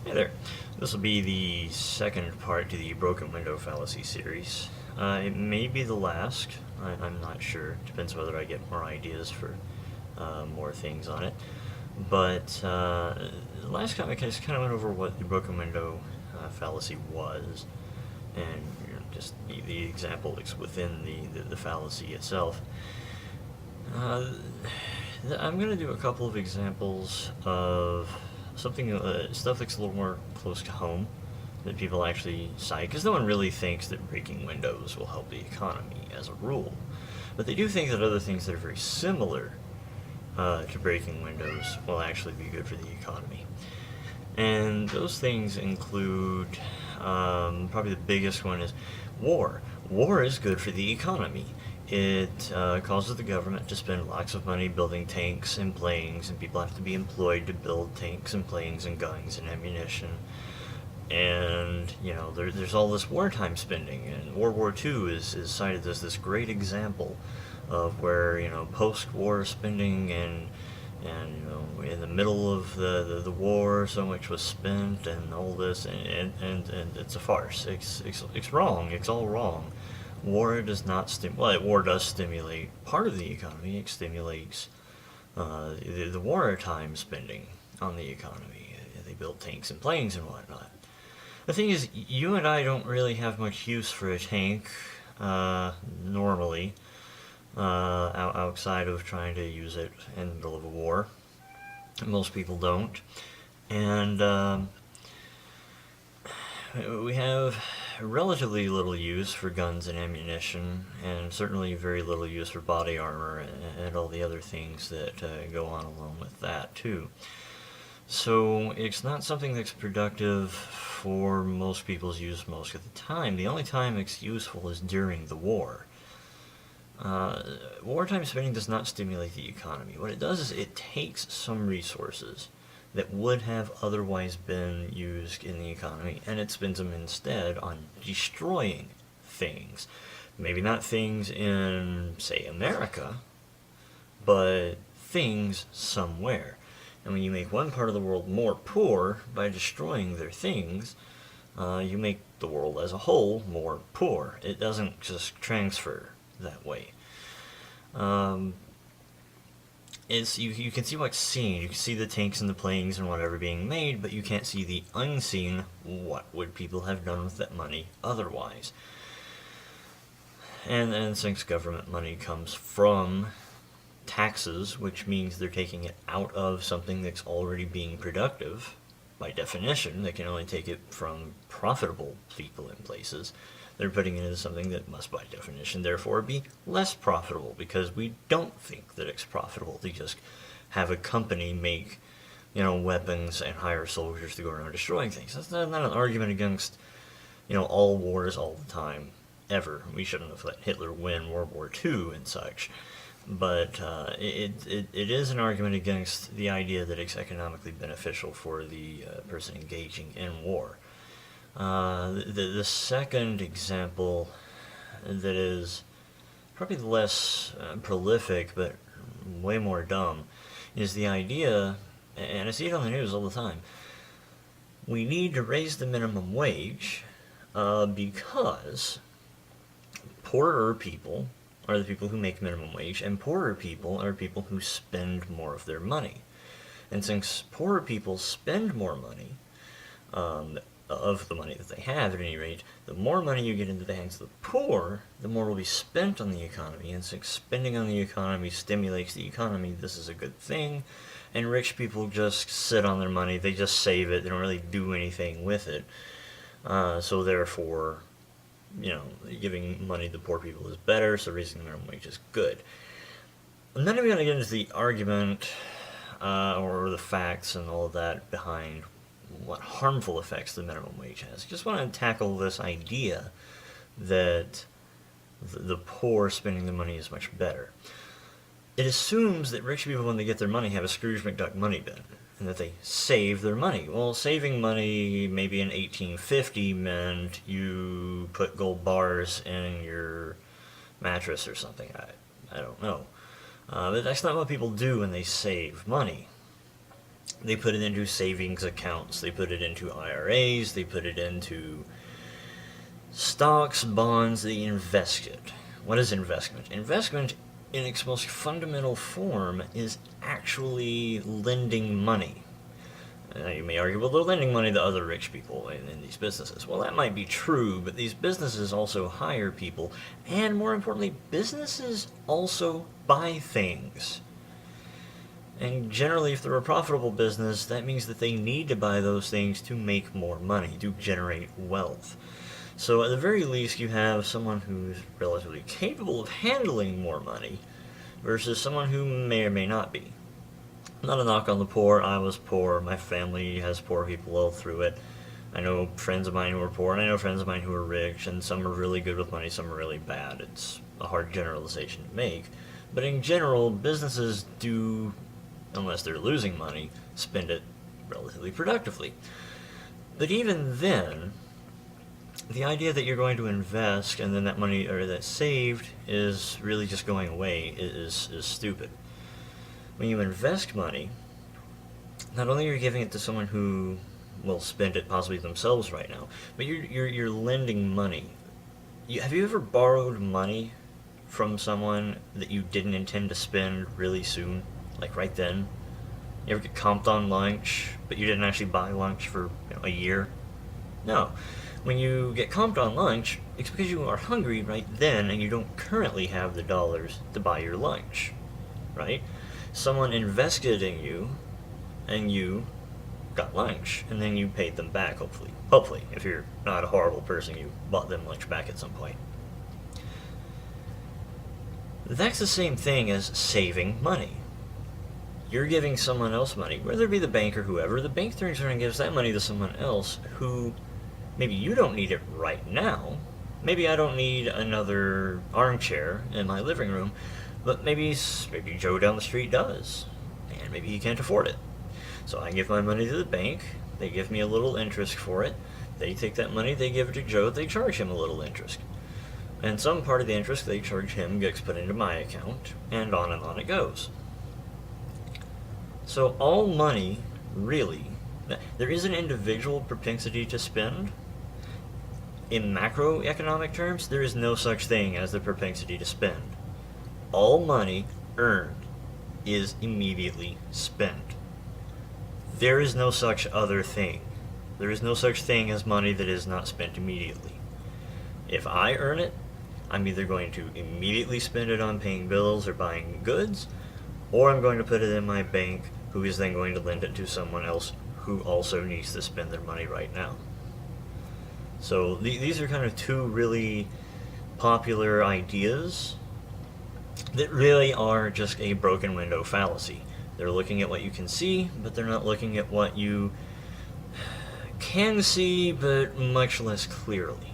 Hey there. This will be the second part to the broken window fallacy series. It may be the last. I'm not sure. Depends whether I get more ideas for more things on it. But the last time I just kind of went over what the broken window fallacy was, and just the example is within the fallacy itself. I'm going to do a couple of examples of something, stuff that's a little more close to home that people actually cite, because no one really thinks that breaking windows will help the economy as a rule. But they do think that other things that are very similar to breaking windows will actually be good for the economy. And those things include, probably the biggest one is war. War is good for the economy. It causes the government to spend lots of money building tanks and planes, and people have to be employed to build tanks and planes and guns and ammunition. And, there's all this wartime spending, and World War II is cited as this great example of where, post-war spending and in the middle of the war, so much was spent and all this, and it's a farce. It's wrong. It's all wrong. War does not war does stimulate part of the economy. It stimulates the wartime spending on the economy. They build tanks and planes and whatnot. The thing is, you and I don't really have much use for a tank normally, outside of trying to use it in the middle of a war. Most people don't. And we have relatively little use for guns and ammunition, and certainly very little use for body armor and all the other things that go on along with that too. So it's not something that's productive for most people's use most of the time. The only time it's useful is during the war. Wartime spending does not stimulate the economy. What it does is it takes some resources that would have otherwise been used in the economy, and it spends them instead on destroying things. Maybe not things in, say, America, but things somewhere. And when you make one part of the world more poor by destroying their things, you make the world as a whole more poor. It doesn't just transfer that way. You can see what's seen. You can see the tanks and the planes and whatever being made, but you can't see the unseen. What would people have done with that money otherwise? And since government money comes from taxes, which means they're taking it out of something that's already being productive, by definition, they can only take it from profitable people in places. They're putting it into something that must, by definition, therefore be less profitable, because we don't think that it's profitable to just have a company make, weapons and hire soldiers to go around destroying things. That's not an argument against, all wars all the time, ever. We shouldn't have let Hitler win World War II and such. But it is an argument against the idea that it's economically beneficial for the person engaging in war. The second example that is probably less prolific but way more dumb is the idea, and I see it on the news all the time, we need to raise the minimum wage because poorer people are the people who make minimum wage, and poorer people are people who spend more of their money. And since poorer people spend more money, of the money that they have at any rate, the more money you get into the hands of the poor, the more will be spent on the economy, and since spending on the economy stimulates the economy, this is a good thing, and rich people just sit on their money, they just save it, they don't really do anything with it, so therefore, giving money to poor people is better, so raising the minimum wage is good. I'm not even going to get into the argument or the facts and all of that behind what harmful effects the minimum wage has. I just want to tackle this idea that the poor spending the money is much better. It assumes that rich people, when they get their money, have a Scrooge McDuck money bin, and that they save their money. Well, saving money maybe in 1850 meant you put gold bars in your mattress or something. I don't know. But that's not what people do when they save money. They put it into savings accounts, they put it into IRAs, they put it into stocks, bonds, they invest it. What is investment? Investment, in its most fundamental form, is actually lending money. You may argue, well, they're lending money to other rich people in these businesses. Well, that might be true, but these businesses also hire people, and more importantly, businesses also buy things. And generally, if they're a profitable business, that means that they need to buy those things to make more money, to generate wealth. So at the very least, you have someone who's relatively capable of handling more money versus someone who may or may not be. Not a knock on the poor. I was poor. My family has poor people all through it. I know friends of mine who are poor, and I know friends of mine who are rich, and some are really good with money, some are really bad. It's a hard generalization to make. But in general, businesses do, unless they're losing money, spend it relatively productively. But even then, the idea that you're going to invest and then that money or that's saved is really just going away is stupid. When you invest money, not only are you giving it to someone who will spend it possibly themselves right now, but you're lending money. Have you ever borrowed money from someone that you didn't intend to spend really soon, like right then? You ever get comped on lunch, but you didn't actually buy lunch for a year? No. When you get comped on lunch, it's because you are hungry right then and you don't currently have the dollars to buy your lunch, right? Someone invested in you and you got lunch and then you paid them back, hopefully. Hopefully, if you're not a horrible person, you bought them lunch back at some point. That's the same thing as saving money. You're giving someone else money, whether it be the bank or whoever. The bank turns around and gives that money to someone else who maybe you don't need it right now. Maybe I don't need another armchair in my living room, but maybe Joe down the street does, and maybe he can't afford it. So I give my money to the bank, they give me a little interest for it, they take that money, they give it to Joe, they charge him a little interest. And some part of the interest they charge him gets put into my account, and on it goes. So all money, really, there is an individual propensity to spend. In macroeconomic terms, there is no such thing as the propensity to spend. All money earned is immediately spent. There is no such other thing. There is no such thing as money that is not spent immediately. If I earn it, I'm either going to immediately spend it on paying bills or buying goods, or I'm going to put it in my bank, who is then going to lend it to someone else who also needs to spend their money right now. So these are kind of two really popular ideas that really are just a broken window fallacy. They're looking at what you can see, but they're not looking at what you can see, but much less clearly.